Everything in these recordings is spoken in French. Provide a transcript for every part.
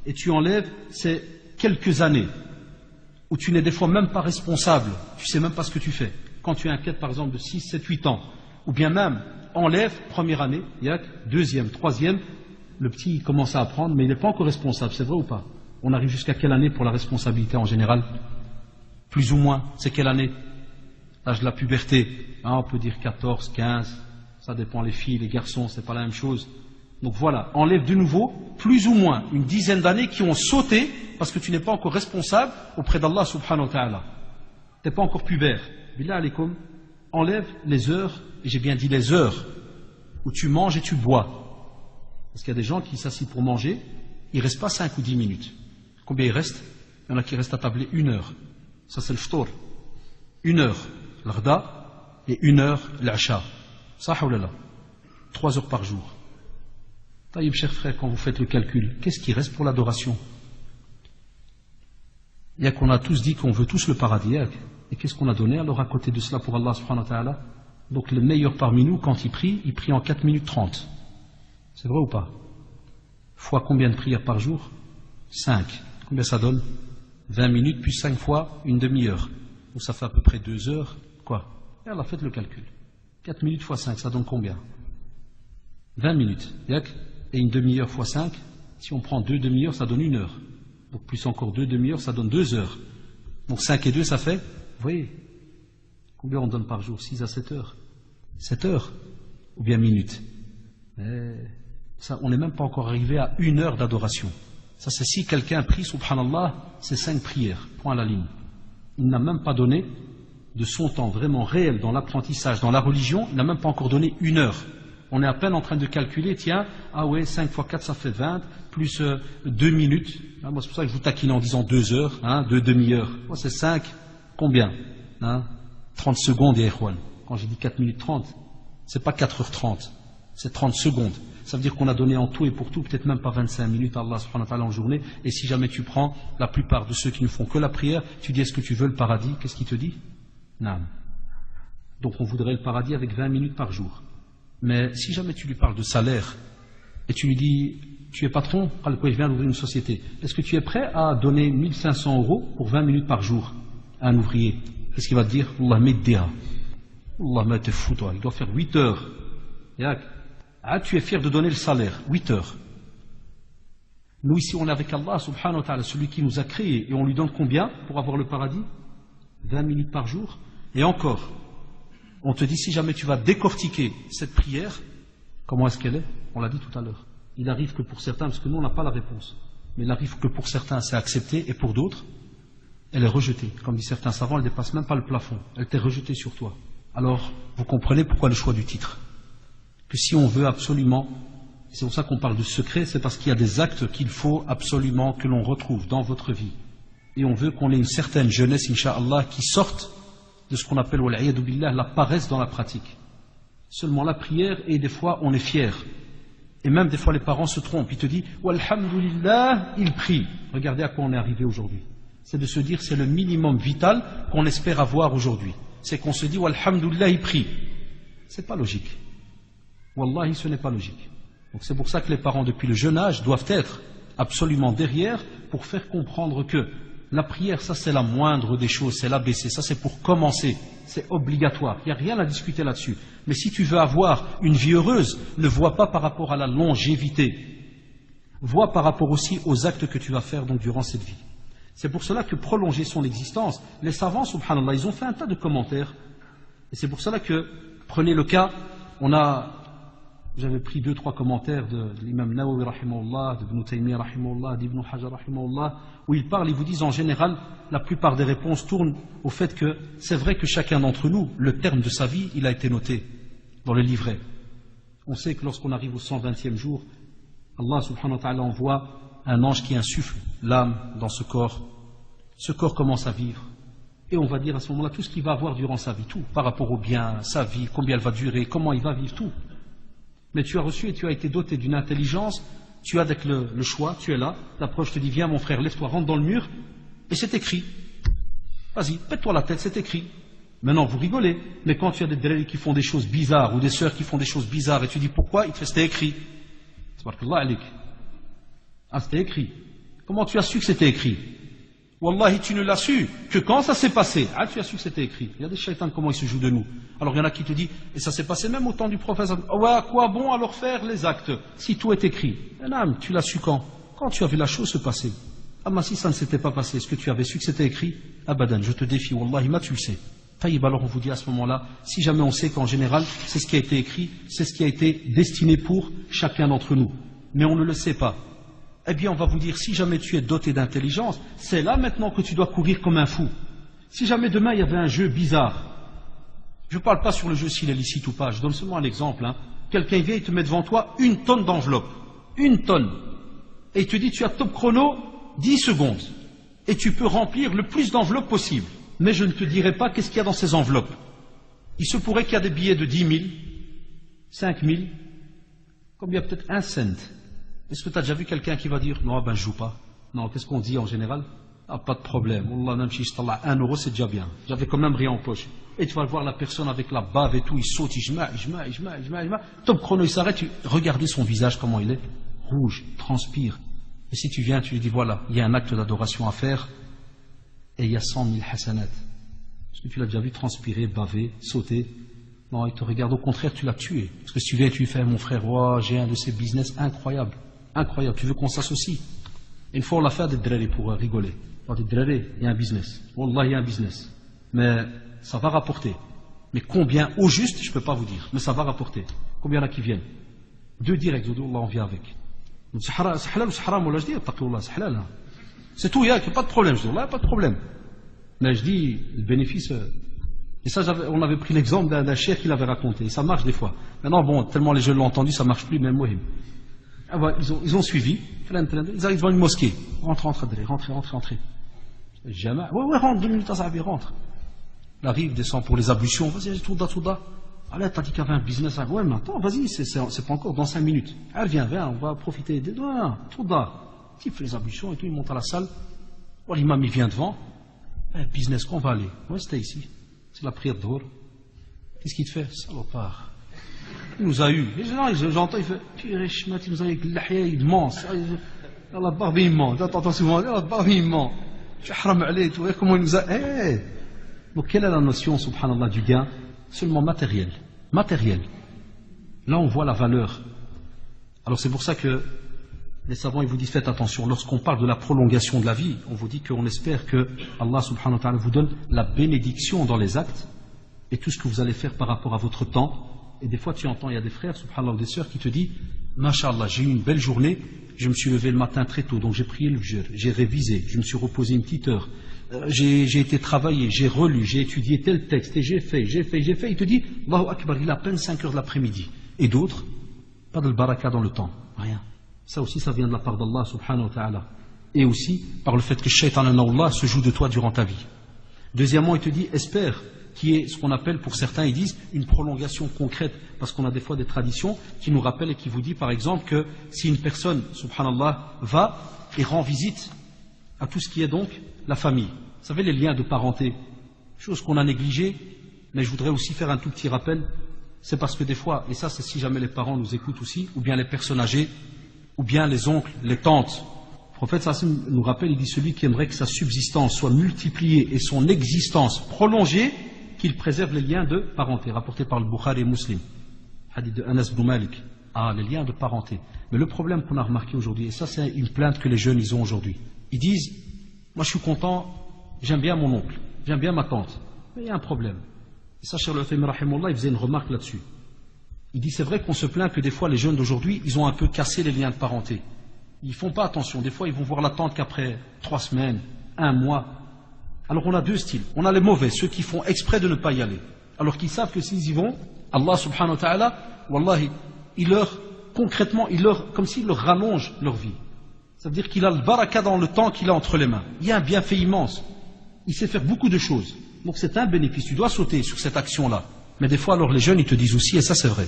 et tu enlèves, c'est quelques années, où tu n'es des fois même pas responsable, tu ne sais même pas ce que tu fais. Quand tu es inquiète par exemple de 6, 7, 8 ans, ou bien même enlève, première année, deuxième, troisième, le petit il commence à apprendre, mais il n'est pas encore responsable, c'est vrai ou pas? On arrive jusqu'à quelle année pour la responsabilité en général? Plus ou moins, c'est quelle année? L'âge de la puberté, on peut dire 14, 15, ça dépend les filles, les garçons, c'est pas la même chose. Donc voilà, enlève de nouveau, plus ou moins, une dizaine d'années qui ont sauté, parce que tu n'es pas encore responsable auprès d'Allah subhanahu wa ta'ala. Tu n'es pas encore pubère. Billah alaykoum, enlève les heures, et j'ai bien dit les heures, où tu manges et tu bois. Parce qu'il y a des gens qui s'assient pour manger, ils ne restent pas 5 ou 10 minutes. Combien il reste? Il y en a qui restent à tabler 1 heure. Ça c'est le ftour. 1 heure l'ghda et 1 heure l'asha. Ça ou là 3 heures par jour. Taïb, cher frère, quand vous faites le calcul, qu'est-ce qui reste pour l'adoration? Il y a qu'on a tous dit qu'on veut tous le paradis. Et qu'est-ce qu'on a donné alors à côté de cela pour Allah subhanahu wa ta'ala? Donc le meilleur parmi nous, quand il prie en 4 minutes 30. C'est vrai ou pas? Fois combien de prières par jour? 5. Combien ça donne? 20 minutes plus 5 fois une demi-heure. Donc ça fait à peu près 2 heures. Quoi? Et Allah, faites le calcul. 4 minutes fois 5, ça donne combien? 20 minutes. Et une demi-heure fois 5, si on prend 2 demi-heures, ça donne 1 heure. Donc plus encore 2 demi-heures, ça donne 2 heures. Donc 5 et 2, ça fait, vous voyez, combien on donne par jour? 6 à 7 heures. 7 heures ou bien minutes. Ça, on n'est même pas encore arrivé à 1 heure d'adoration. Ça, c'est si quelqu'un prie, subhanallah, c'est 5 prières, point à la ligne. Il n'a même pas donné de son temps vraiment réel dans l'apprentissage, dans la religion, il n'a même pas encore donné 1 heure. On est à peine en train de calculer, tiens, ah ouais, 5 fois 4 ça fait 20, plus 2 minutes. Moi c'est pour ça que je vous taquine en disant 2 heures, 2 demi-heures. Moi c'est 5, combien 30 secondes, ya ikhwan. Quand j'ai dit 4 minutes 30, c'est pas 4h30, c'est 30 secondes. Ça veut dire qu'on a donné en tout et pour tout, peut-être même pas 25 minutes à Allah subhanahu wa ta'ala en journée. Et si jamais tu prends la plupart de ceux qui ne font que la prière, tu dis est-ce que tu veux le paradis? Qu'est-ce qu'il te dit? Non. Donc on voudrait le paradis avec 20 minutes par jour. Mais si jamais tu lui parles de salaire et tu lui dis tu es patron, je viens d'ouvrir une société, est-ce que tu es prêt à donner 1500 € pour 20 minutes par jour à un ouvrier? Qu'est-ce qu'il va te dire? Allah m'aidera. Allah m'a te fou toi, il doit faire 8 heures. Tu es fier de donner le salaire, 8 heures. Nous ici on est avec Allah subhanahu wa ta'ala, celui qui nous a créés, et on lui donne combien pour avoir le paradis? 20 minutes par jour. Et encore, on te dit si jamais tu vas décortiquer cette prière, comment est-ce qu'elle est? On l'a dit tout à l'heure. Il arrive que pour certains, parce que nous on n'a pas la réponse, mais il arrive que pour certains c'est accepté et pour d'autres, elle est rejetée. Comme disent certains savants, elle ne dépasse même pas le plafond. Elle t'est rejetée sur toi. Alors, vous comprenez pourquoi le choix du titre? Que si on veut absolument, c'est pour ça qu'on parle de secret, c'est parce qu'il y a des actes qu'il faut absolument que l'on retrouve dans votre vie. Et on veut qu'on ait une certaine jeunesse, incha'Allah, qui sorte de ce qu'on appelle wal'iyadu billah, la paresse dans la pratique. Seulement la prière, et des fois on est fier. Et même des fois les parents se trompent. Ils te disent walhamdulillah, il prie. Regardez à quoi on est arrivé aujourd'hui. C'est de se dire c'est le minimum vital qu'on espère avoir aujourd'hui. C'est qu'on se dit walhamdulillah, il prie. C'est pas logique. Wallahi, ce n'est pas logique. Donc c'est pour ça que les parents depuis le jeune âge doivent être absolument derrière pour faire comprendre que la prière, ça c'est la moindre des choses, c'est l'ABC, ça c'est pour commencer, c'est obligatoire, il n'y a rien à discuter là-dessus. Mais si tu veux avoir une vie heureuse, ne vois pas par rapport à la longévité, vois par rapport aussi aux actes que tu vas faire donc durant cette vie. C'est pour cela que prolonger son existence, les savants, subhanallah, ils ont fait un tas de commentaires. Et c'est pour cela que, prenez le cas, j'avais pris 2-3 commentaires de l'imam Nawawi rahimahullah, d'Ibn Taymiyyah rahimahullah, d'Ibn Hajar rahimahullah, où ils parlent, ils vous disent en général, la plupart des réponses tournent au fait que c'est vrai que chacun d'entre nous, le terme de sa vie, il a été noté dans le livret. On sait que lorsqu'on arrive au 120e jour, Allah subhanahu wa ta'ala envoie un ange qui insuffle l'âme dans ce corps. Ce corps commence à vivre. Et on va dire à ce moment-là tout ce qu'il va avoir durant sa vie, tout, par rapport au bien, sa vie, combien elle va durer, comment il va vivre, tout. Mais tu as reçu et tu as été doté d'une intelligence, tu as avec le choix, tu es là, l'approche te dit viens mon frère, lève-toi, rentre dans le mur, et c'est écrit. Vas-y, pète-toi la tête, c'est écrit. Maintenant vous rigolez, mais quand tu as des drôles qui font des choses bizarres, ou des sœurs qui font des choses bizarres, et tu dis pourquoi, il te fait c'était écrit. Tabarakallah alik. Ah c'était écrit. Comment tu as su que c'était écrit? Wallahi, tu ne l'as su que quand ça s'est passé. Ah, tu as su que c'était écrit. Il y a des shaitans, comment ils se jouent de nous. Alors il y en a qui te disent, et ça s'est passé même au temps du prophète. Oh, ouais, à quoi bon alors faire les actes si tout est écrit? Non, tu l'as su quand? Quand tu as vu la chose se passer. Ah, mais si ça ne s'était pas passé, est-ce que tu avais su que c'était écrit? Abadan, je te défie, Wallahi, ma tu le sais. Taïb, alors on vous dit à ce moment-là, si jamais on sait qu'en général, c'est ce qui a été écrit, c'est ce qui a été destiné pour chacun d'entre nous. Mais on ne le sait pas. Eh bien, on va vous dire, si jamais tu es doté d'intelligence, c'est là maintenant que tu dois courir comme un fou. Si jamais demain il y avait un jeu bizarre, je ne parle pas sur le jeu s'il est licite ou pas, je donne seulement un exemple. Quelqu'un vient et te met devant toi 1 tonne d'enveloppe. 1 tonne. Et il te dit, tu as top chrono 10 secondes. Et tu peux remplir le plus d'enveloppes possible. Mais je ne te dirai pas qu'est-ce qu'il y a dans ces enveloppes. Il se pourrait qu'il y a des billets de 10 000, 5 000, comme il y a peut-être 1 cent. Est-ce que tu as déjà vu quelqu'un qui va dire non, ben je joue pas? Non, qu'est-ce qu'on dit en général? Ah, pas de problème. Wallah, même si je t'en 1 euro, c'est déjà bien. J'avais quand même rien en poche. Et tu vas voir la personne avec la bave et tout, il saute, il jma. Top chrono, il s'arrête, regardez son visage, comment il est. Rouge, transpire. Et si tu viens, tu lui dis voilà, il y a un acte d'adoration à faire et il y a 100 000 hasanat. Est-ce que tu l'as déjà vu transpirer, baver, sauter? Non, il te regarde, au contraire, tu l'as tué. Parce que si tu viens et tu lui fais mon frère, oh, j'ai un de ces business incroyables. Incroyable, tu veux qu'on s'associe? Une fois on l'a fait à des drarés pour rigoler. On dit drarés, il y a un business. Wallah, il y a un business. Mais ça va rapporter. Mais combien? Au juste, je ne peux pas vous dire. Mais ça va rapporter. Combien il y en a qui viennent? 2 directs, Allah, on vient avec. C'est halal ou c'est haram? Là, je dis, c'est halal. C'est tout, il n'y a pas de problème. Je dis, là, pas de problème. Mais je dis, le bénéfice. Et ça, on avait pris l'exemple d'un cheikh qui l'avait raconté. Et ça marche des fois. Maintenant, bon, tellement les jeunes l'ont entendu, ça ne marche plus, même mohim. Ah bah, ils ont suivi, ils arrivent devant une mosquée. Rentrez. Jamais. Ouais, rentre, 2 minutes à ça, rentre. Il arrive, descend pour les ablutions. Vas-y, tout da. Allez, t'as dit qu'il y avait un business. Ouais, mais attends, vas-y, c'est pas encore dans 5 minutes. Allez, viens, on va profiter. Tout da. Il fait les ablutions et tout, il monte à la salle. Oh, l'imam, il vient devant. Business, qu'on va aller? Ouais, c'était ici. C'est la prière de Dhuhr. Qu'est-ce qu'il te fait? Salopard. Il nous a eu. J'entends, il fait, il nous a eu avec l'ahya immense. La barbe immense. T'entends souvent, la barbe immense. Tu haram allé, tu vois comment il nous a. Donc, quelle est la notion, subhanallah, du gain? Seulement matériel. Matériel. Là, on voit la valeur. Alors, c'est pour ça que les savants, ils vous disent, faites attention. Lorsqu'on parle de la prolongation de la vie, on vous dit qu'on espère que Allah, subhanahu wa ta'ala, vous donne la bénédiction dans les actes et tout ce que vous allez faire par rapport à votre temps. Et des fois, tu entends, il y a des frères, subhanallah, ou des sœurs qui te disent, Masha'Allah, j'ai eu une belle journée, je me suis levé le matin très tôt, donc j'ai prié le fajr, j'ai révisé, je me suis reposé une petite heure, j'ai été travailler, j'ai relu, j'ai étudié tel texte, et j'ai fait. Il te dit, Allahu Akbar, il a à peine 5 heures de l'après-midi. Et d'autres, pas de baraka dans le temps, rien. Ça aussi, ça vient de la part d'Allah, subhanahu wa ta'ala. Et aussi, par le fait que Shaitan Allah se joue de toi durant ta vie. Deuxièmement, il te dit, espère qui est ce qu'on appelle, pour certains, ils disent, une prolongation concrète, parce qu'on a des fois des traditions qui nous rappellent et qui vous dit, par exemple, que si une personne, subhanallah, va et rend visite à tout ce qui est donc la famille, vous savez, les liens de parenté, chose qu'on a négligée, mais je voudrais aussi faire un tout petit rappel, c'est parce que des fois, et ça c'est si jamais les parents nous écoutent aussi, ou bien les personnes âgées, ou bien les oncles, les tantes. Le prophète Sassim nous rappelle, il dit, celui qui aimerait que sa subsistance soit multipliée et son existence prolongée, qu'il préserve les liens de parenté, rapportés par le Bukhari et Muslim. Hadith de Anas ibn Malik. Ah, les liens de parenté. Mais le problème qu'on a remarqué aujourd'hui, et ça c'est une plainte que les jeunes ils ont aujourd'hui, ils disent, moi je suis content, j'aime bien mon oncle, j'aime bien ma tante, mais il y a un problème. Et ça, Cheikh Al-Uthaymin rahimahullah, il faisait une remarque là-dessus. Il dit, c'est vrai qu'on se plaint que des fois les jeunes d'aujourd'hui, ils ont un peu cassé les liens de parenté. Ils font pas attention, des fois ils vont voir la tante qu'après 3 semaines, 1 mois. Alors on a 2 styles. On a les mauvais, ceux qui font exprès de ne pas y aller. Alors qu'ils savent que s'ils y vont, Allah subhanahu wa ta'ala, wallahi, concrètement, comme s'il leur rallonge leur vie. Ça veut dire qu'il a le baraka dans le temps qu'il a entre les mains. Il y a un bienfait immense. Il sait faire beaucoup de choses. Donc c'est un bénéfice. Tu dois sauter sur cette action-là. Mais des fois, alors les jeunes, ils te disent aussi, et ça c'est vrai.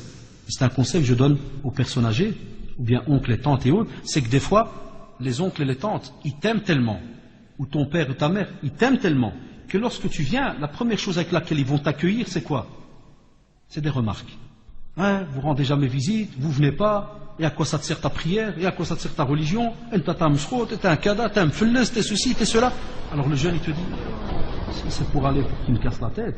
C'est un conseil que je donne aux personnes âgées, ou bien oncles et tantes et autres, c'est que des fois, les oncles et les tantes, ils t'aiment tellement, ou ton père ou ta mère, ils t'aiment tellement, que lorsque tu viens, la première chose avec laquelle ils vont t'accueillir, c'est quoi? C'est des remarques. Hein, vous rendez jamais visite, vous venez pas, et à quoi ça te sert ta prière, et à quoi ça te sert ta religion, t'es un kada, t'es un mfelles, t'es ceci, t'es cela. Alors le jeune il te dit, si c'est pour aller pour qu'il me casse la tête,